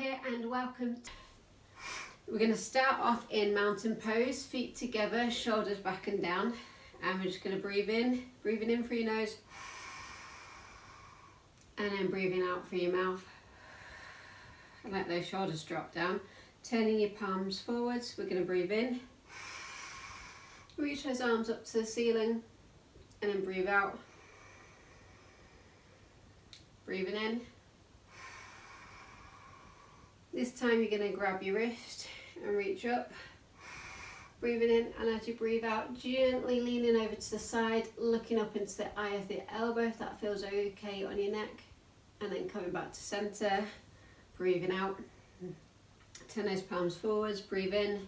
here and welcome. We're going to start off in mountain pose, feet together, shoulders back and down, and we're just going to breathing in through your nose and then breathing out through your mouth. And let those shoulders drop down, turning your palms forwards. We're going to breathe in, reach those arms up to the ceiling, and then breathe out. Breathing in. This time you're going to grab your wrist and reach up. Breathing in, and as you breathe out, gently leaning over to the side, looking up into the eye of the elbow if that feels okay on your neck. And then coming back to centre, breathing out. Turn those palms forwards, breathe in.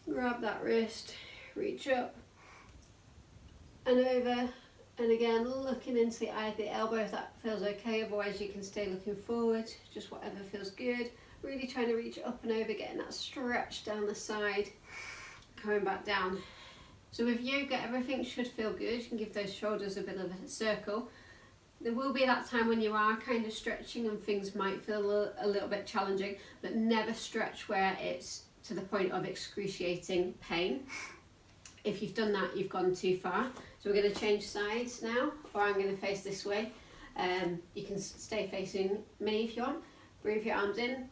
Grab that wrist, reach up and over. And again, looking into the eye of the elbow if that feels okay, otherwise you can stay looking forward, just whatever feels good. Really trying to reach up and over, getting that stretch down the side, coming back down. So with yoga, everything should feel good. You can give those shoulders a bit of a circle. There will be that time when you are kind of stretching and things might feel a little bit challenging, but never stretch where it's to the point of excruciating pain. If you've done that, you've gone too far. So we're going to change sides now, or I'm going to face this way. You can stay facing me if you want. Breathe your arms in.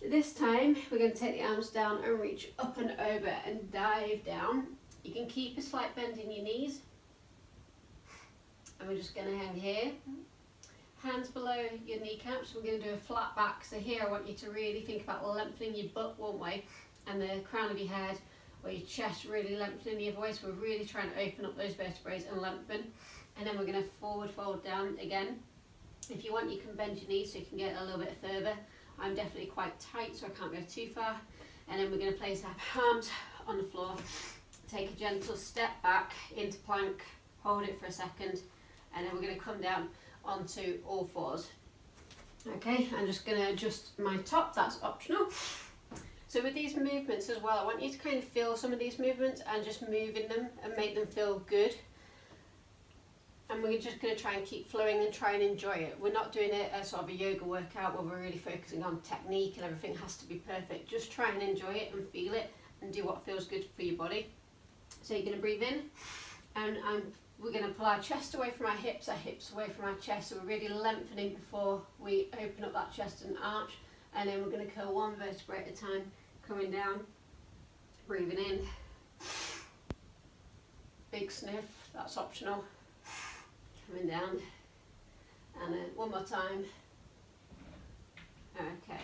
This time, we're going to take the arms down and reach up and over and dive down. You can keep a slight bend in your knees. And we're just going to hang here. Hands below your kneecaps. We're going to do a flat back. So here I want you to really think about lengthening your butt one way and the crown of your head, or your chest really lengthening the other way. So we're really trying to open up those vertebrae and lengthen. And then we're going to forward fold down again. If you want, you can bend your knees so you can get a little bit further. I'm definitely quite tight, so I can't go too far. And then we're going to place our palms on the floor. Take a gentle step back into plank. Hold it for a second. And then we're going to come down onto all fours. Okay, I'm just going to adjust my top. That's optional. So with these movements as well, I want you to kind of feel some of these movements and just move in them and make them feel good. And we're just going to try and keep flowing and try and enjoy it. We're not doing it as sort of a yoga workout where we're really focusing on technique and everything has to be perfect. Just try and enjoy it and feel it and do what feels good for your body. So you're going to breathe in, and we're going to pull our chest away from our hips away from our chest. So we're really lengthening before we open up that chest and arch. And then we're going to curl one vertebrae at a time, coming down, breathing in. Big sniff, that's optional. Coming down, and then one more time. Okay,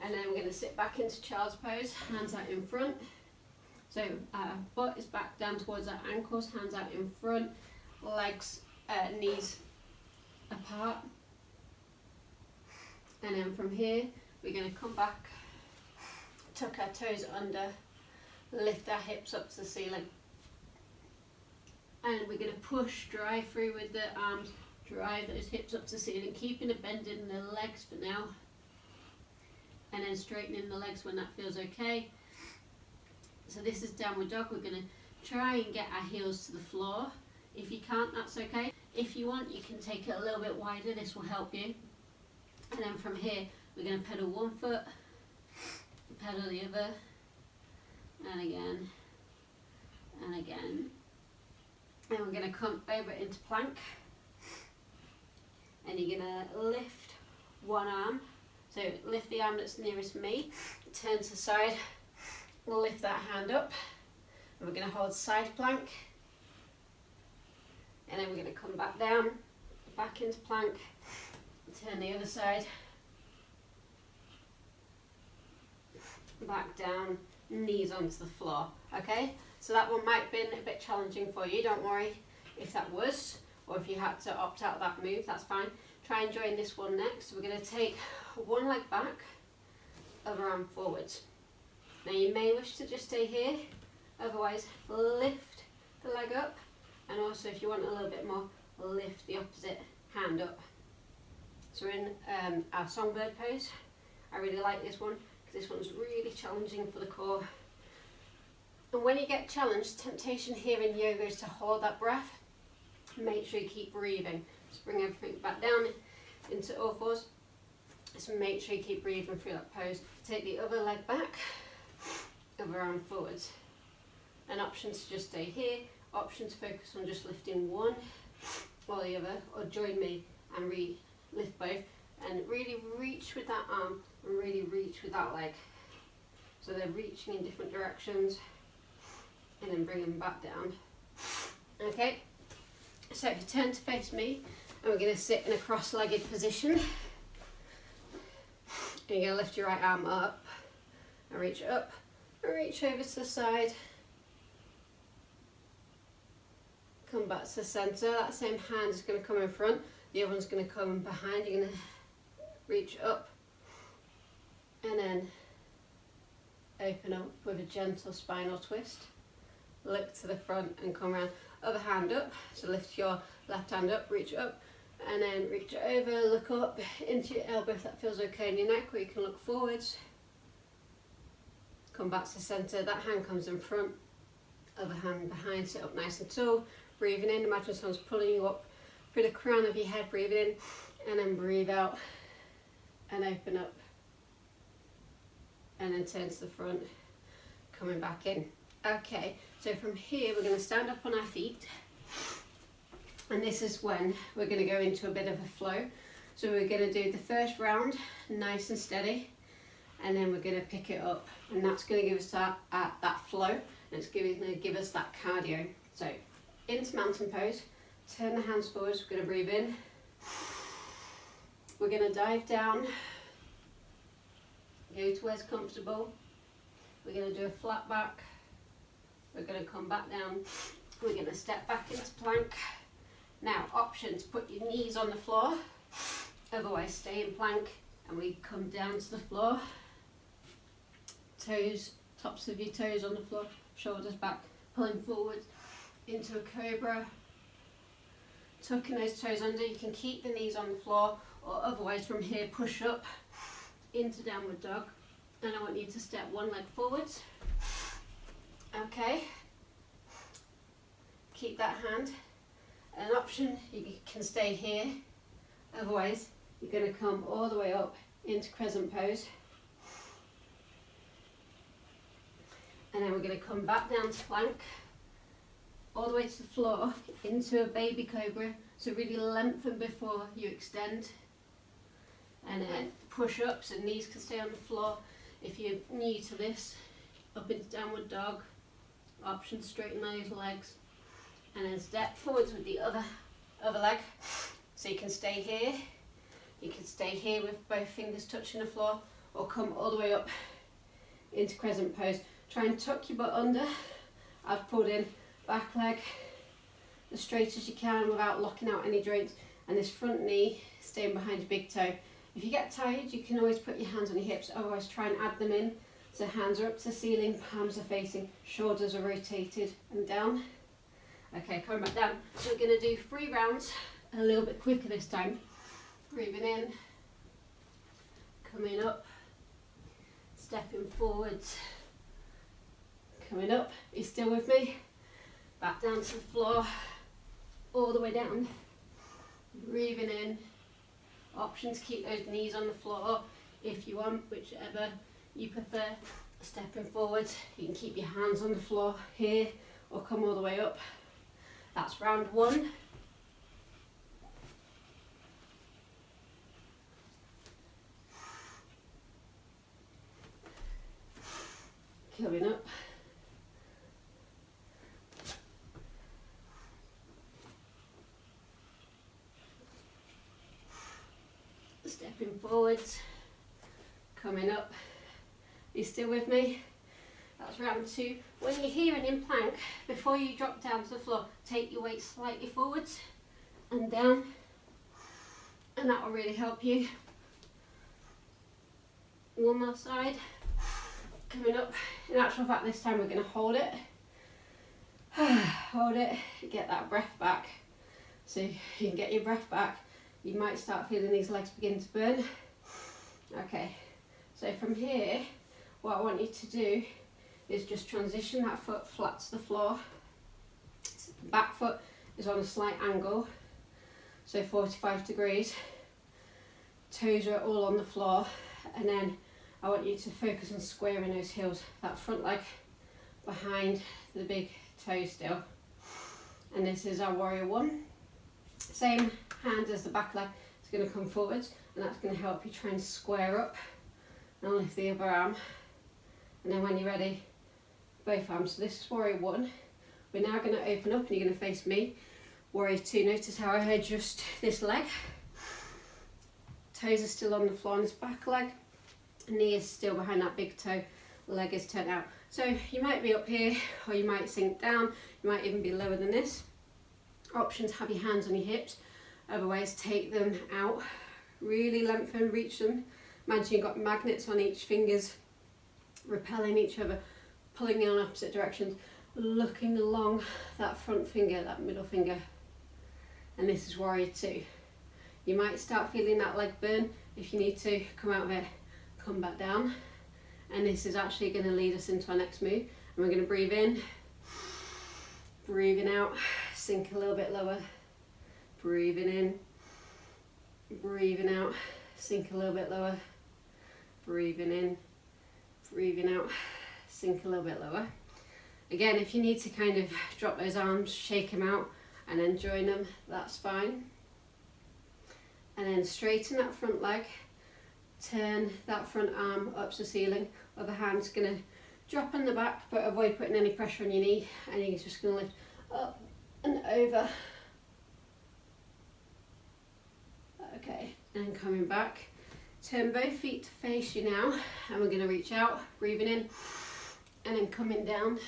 and then we're going to sit back into child's pose, hands out in front. So our butt is back down towards our ankles, hands out in front, legs, knees apart. And then from here, we're going to come back, tuck our toes under, lift our hips up to the ceiling. And we're going to push, drive through with the arms, drive those hips up to the ceiling, keeping a bend in the legs for now. And then straightening the legs when that feels okay. So this is downward dog. We're going to try and get our heels to the floor. If you can't, that's okay. If you want, you can take it a little bit wider. This will help you. And then from here, we're going to pedal one foot, pedal the other, and again, and again. And we're going to come over into plank, and you're going to lift one arm. So lift the arm that's nearest me, turn to the side, lift that hand up, and we're going to hold side plank. And then we're going to come back down, back into plank, turn the other side, back down, knees onto the floor. Okay, so that one might have been a bit challenging for you. Don't worry if that was, or if you had to opt out of that move, that's fine. Try and join this one next. We're going to take one leg back, other arm forwards. Now you may wish to just stay here, otherwise lift the leg up, and also if you want a little bit more, lift the opposite hand up. So we're in our songbird pose. I really like this one because this one's really challenging for the core. And when you get challenged, temptation here in yoga is to hold that breath. Make sure you keep breathing. Just bring everything back down into all fours. So make sure you keep breathing through that pose. Take the other leg back, other arm forwards. An option to just stay here, option to focus on just lifting one or the other, or join me and lift both, and really reach with that arm and really reach with that leg. So they're reaching in different directions, and then bring them back down. Okay, so turn to face me, and we're going to sit in a cross-legged position. And you're going to lift your right arm up and reach up and reach over to the side. Come back to the centre. That same hand is going to come in front, the other one's going to come behind. You're going to reach up and then open up with a gentle spinal twist. Look to the front and come around. Other hand up, so lift your left hand up, reach up, and then reach over, look up into your elbow if that feels okay in your neck, or you can look forwards. Come back to the centre, that hand comes in front, other hand behind, sit up nice and tall. Breathing in, imagine someone's pulling you up through the crown of your head, breathe in, and then breathe out, and open up. And then turn to the front, coming back in. Okay, so from here we're going to stand up on our feet, and this is when we're going to go into a bit of a flow. So we're going to do the first round nice and steady, and then we're going to pick it up, and that's going to give us that flow, and it's going to give us that cardio. So into mountain pose, turn the hands forwards, we're going to breathe in, we're going to dive down, go to where's comfortable, we're going to do a flat back, we're going to come back down, we're going to step back into plank. Now option to put your knees on the floor, otherwise stay in plank, and we come down to the floor, toes, tops of your toes on the floor, shoulders back, pulling forward into a cobra, tucking those toes under. You can keep the knees on the floor, or otherwise from here push up into downward dog, and I want you to step one leg forwards. Okay, keep that hand. An option, you can stay here, otherwise you're going to come all the way up into crescent pose, and then we're going to come back down to plank, all the way to the floor into a baby cobra. So really lengthen before you extend, and then push up so knees can stay on the floor. If you're new to this, up into downward dog, option to straighten those legs, and then step forwards with the other leg. So you can stay here, you can stay here with both fingers touching the floor, or come all the way up into crescent pose. Try and tuck your butt under. I've pulled in back leg as straight as you can without locking out any joints, and this front knee staying behind your big toe. If you get tired, you can always put your hands on your hips, otherwise try and add them in. So hands are up to the ceiling, palms are facing, shoulders are rotated and down. Okay, coming back down. So we're going to do 3 rounds, a little bit quicker this time. Breathing in, coming up, stepping forwards, coming up. Are you still with me? Back down to the floor, all the way down. Breathing in. Option to keep those knees on the floor if you want, whichever you prefer. Stepping forward, you can keep your hands on the floor here or come all the way up. That's round 1. Coming up. Stepping forwards, coming up. Are you still with me? That's round 2. When you're here and in plank, before you drop down to the floor, take your weight slightly forwards and down, and that will really help you. One more side, coming up. In actual fact, this time we're going to hold it. Hold it, get that breath back. So you can get your breath back. You might start feeling these legs begin to burn. Okay, so from here, what I want you to do is just transition that foot flat to the floor. The back foot is on a slight angle, so 45 degrees. toes are all on the floor, and then I want you to focus on squaring those heels, that front leg behind the big toe still. And this is our warrior one. Same hand as the back leg, it's going to come forwards, and that's going to help you try and square up and lift the other arm. And then when you're ready, both arms. So this is warrior one. We're now going to open up and you're going to face me. Warrior two, notice how I adjust this leg. Toes are still on the floor on this back leg. Knee is still behind that big toe. Leg is turned out. So you might be up here, or you might sink down. You might even be lower than this. Options, have your hands on your hips. Other ways, take them out. Really lengthen, reach them. Imagine you've got magnets on each fingers, repelling each other, pulling in opposite directions, looking along that front finger, that middle finger. And this is warrior two. You might start feeling that leg burn. If you need to come out of it, come back down. And this is actually going to lead us into our next move. And we're going to breathe in, breathing out, sink a little bit lower, breathing in, breathing out, sink a little bit lower, breathing in, breathing out, sink a little bit lower. Again, if you need to kind of drop those arms, shake them out and then join them, that's fine. And then straighten that front leg, turn that front arm up to the ceiling. Other hand's going to drop on the back, but avoid putting any pressure on your knee, and you're just going to lift up and over. Okay, and coming back. Turn both feet to face you now, and we're going to reach out, breathing in, and then coming down.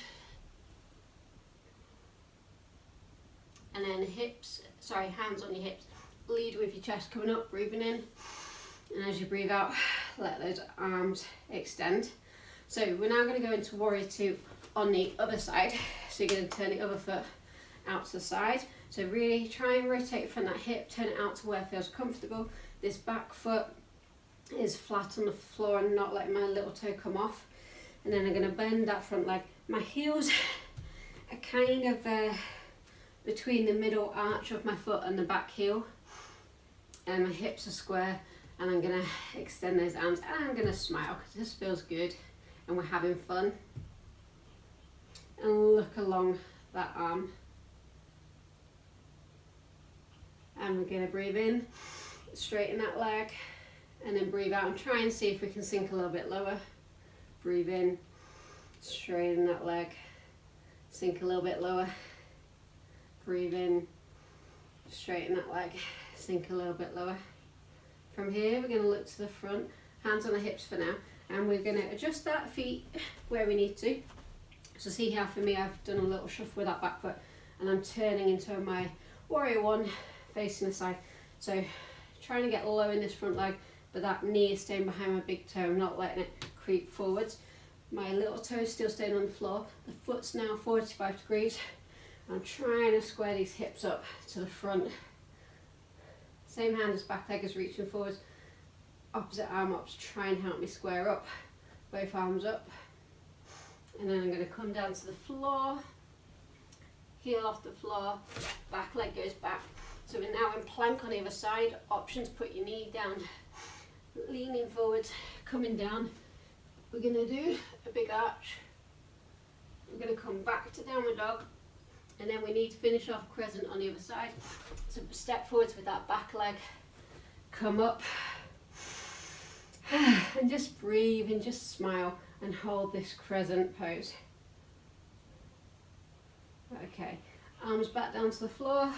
And then hands on your hips. Lead with your chest coming up, breathing in. And as you breathe out, let those arms extend. So we're now going to go into warrior two on the other side. So you're going to turn the other foot out to the side. So really try and rotate from that hip, turn it out to where it feels comfortable. This back foot is flat on the floor and not letting my little toe come off. And then I'm going to bend that front leg. My heels are kind of between the middle arch of my foot and the back heel. And my hips are square. And I'm going to extend those arms, and I'm going to smile because this feels good and we're having fun. And look along that arm. And we're going to breathe in, straighten that leg, and then breathe out and try and see if we can sink a little bit lower. Breathe in, straighten that leg, sink a little bit lower. Breathe in, straighten that leg, sink a little bit lower. From here, we're going to look to the front, hands on the hips for now, and we're going to adjust that feet where we need to. So see how for me I've done a little shuffle with that back foot, and I'm turning into my warrior one, facing the side. So trying to get low in this front leg, but that knee is staying behind my big toe. I'm not letting it creep forwards. My little toe is still staying on the floor. The foot's now 45 degrees. I'm trying to square these hips up to the front. Same hand as back leg is reaching forwards. Opposite arm up to try and help me square up. Both arms up. And then I'm going to come down to the floor. Heel off the floor. Back leg goes back. So we're now in plank on the other side. Options, put your knee down. Leaning forward, coming down. We're going to do a big arch. We're going to come back to downward dog. And then we need to finish off crescent on the other side. So step forwards with that back leg. Come up. And just breathe and just smile and hold this crescent pose. Okay, arms back down to the floor.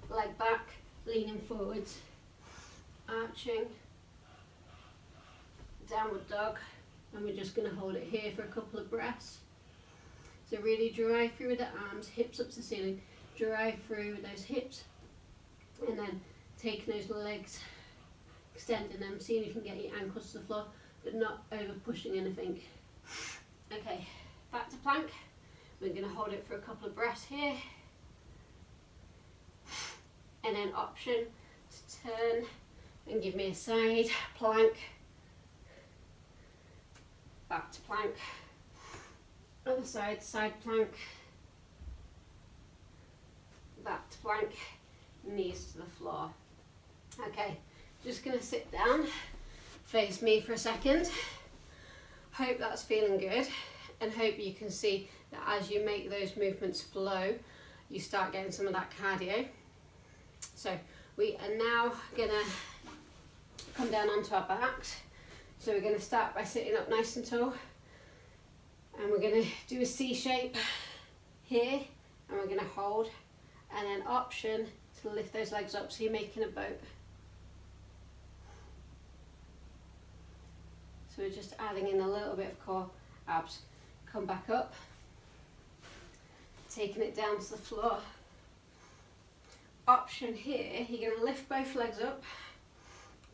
Leg back, leaning forwards. Arching. Downward dog. And we're just going to hold it here for a couple of breaths. So really drive through with the arms, hips up to the ceiling, drive through with those hips, and then taking those legs, extending them, seeing if you can get your ankles to the floor, but not over pushing anything. Okay, back to plank. We're going to hold it for a couple of breaths here. And then option to turn and give me a side plank. Back to plank. Other side, side plank, back to plank, knees to the floor. Okay, Just going to sit down, face me for a second. Hope that's feeling good, and hope you can see that as you make those movements flow, you start getting some of that cardio. So we are now going to come down onto our backs. So we're going to start by sitting up nice and tall, and we're going to do a C shape here, and we're going to hold, and then option to lift those legs up so you're making a boat. So we're just adding in a little bit of core, abs. Come back up, taking it down to the floor. Option here, you're going to lift both legs up.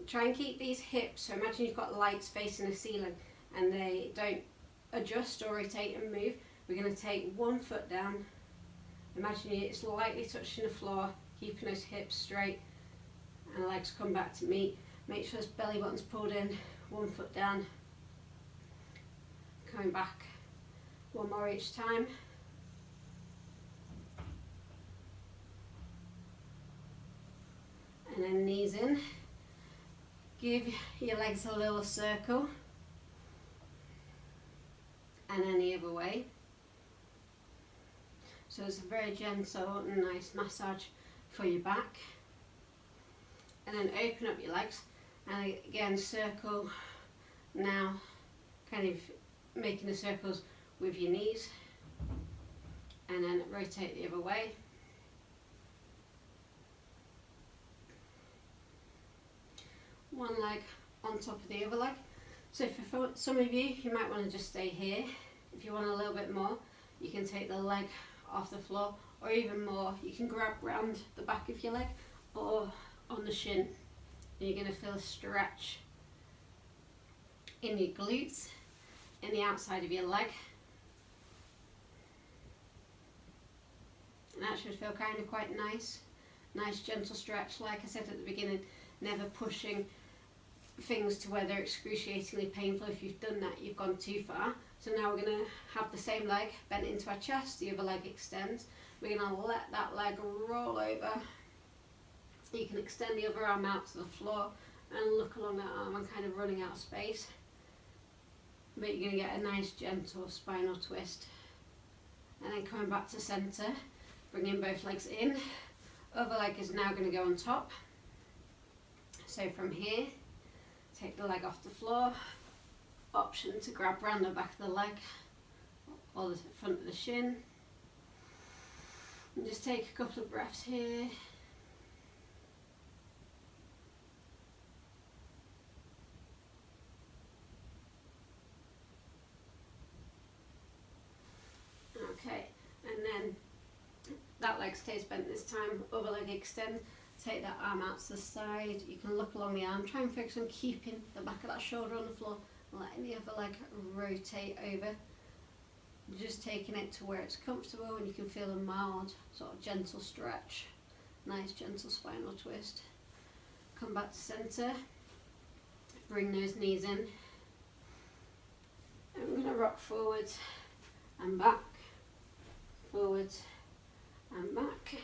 Try and keep these hips, so imagine you've got lights facing the ceiling and they don't adjust or rotate and move. We're going to take one foot down. Imagine it's lightly touching the floor, keeping those hips straight, and the legs come back to meet. Make sure this belly button's pulled in, one foot down, coming back, one more each time. And then knees in. Give your legs a little circle, and then the other way. So it's a very gentle and nice massage for your back. And then open up your legs, and again circle now, kind of making the circles with your knees, and then rotate the other way. One leg on top of the other leg. So for some of you, you might want to just stay here. If you want a little bit more, you can take the leg off the floor, or even more, you can grab round the back of your leg or on the shin. And you're going to feel a stretch in your glutes, in the outside of your leg. And that should feel kind of quite nice. Nice gentle stretch, like I said at the beginning, never pushing things to where they're excruciatingly painful. If you've done that, you've gone too far. So now we're going to have the same leg bent into our chest, the other leg extends. We're going to let that leg roll over. You can extend the other arm out to the floor and look along that arm and kind of running out of space. But you're going to get a nice gentle spinal twist. And then coming back to centre, bringing both legs in. Other leg is now going to go on top. So from here, take the leg off the floor. Option to grab round the back of the leg or the front of the shin. And just take a couple of breaths here. Okay, and then that leg stays bent this time, other leg extends. Take that arm out to the side. You can look along the arm, try and focus on keeping the back of that shoulder on the floor, and letting the other leg rotate over. Just taking it to where it's comfortable, and you can feel a mild, sort of gentle stretch. Nice gentle spinal twist. Come back to centre. Bring those knees in. And we're going to rock forwards and back. Forwards and back.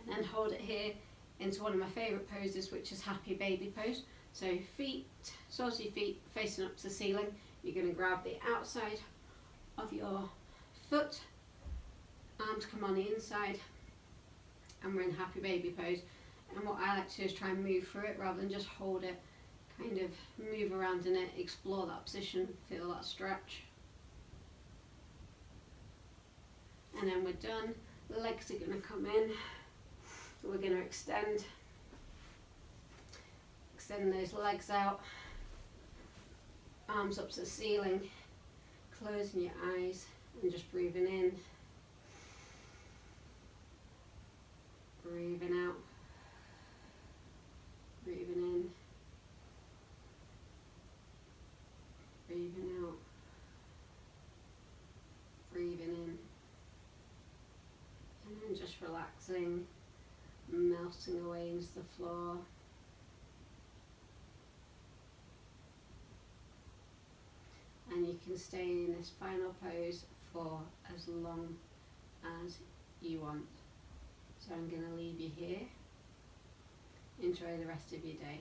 And then hold it here into one of my favourite poses, which is happy baby pose. So feet, soles of your feet facing up to the ceiling. You're going to grab the outside of your foot, arms come on the inside, and we're in happy baby pose. And what I like to do is try and move through it rather than just hold it. Kind of move around in it, explore that position, feel that stretch. And then we're done. The legs are going to come in. We're going to extend those legs out, arms up to the ceiling, closing your eyes and just breathing in, breathing out, breathing in, breathing out, breathing in, and then just relaxing, melting away into the floor. And you can stay in this final pose for as long as you want. So I'm going to leave you here. Enjoy the rest of your day.